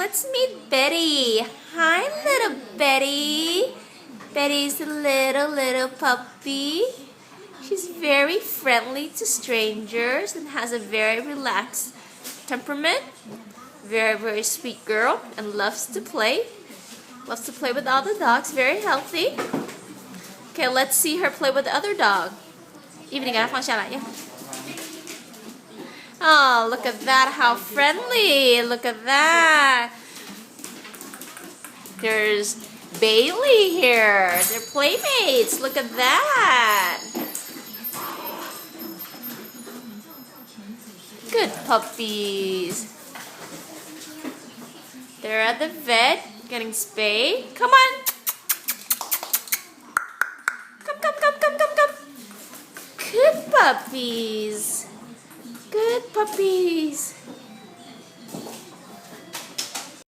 let's meet Betty. Hi, little Betty. Betty's a little puppy. She's very friendly to strangers and has a very relaxed temperament. Very sweet girl and loves to play. Loves to play with all the dogs. Very healthy. Okay, let's see her play with the other dog. Evening, 给她放下来呀。Oh, look at that, how friendly. Look at that. There's Bailey here. They're playmates. Look at that. Good puppies. They're at the vet getting spayed. Come on. Come. Good puppies. Good puppies.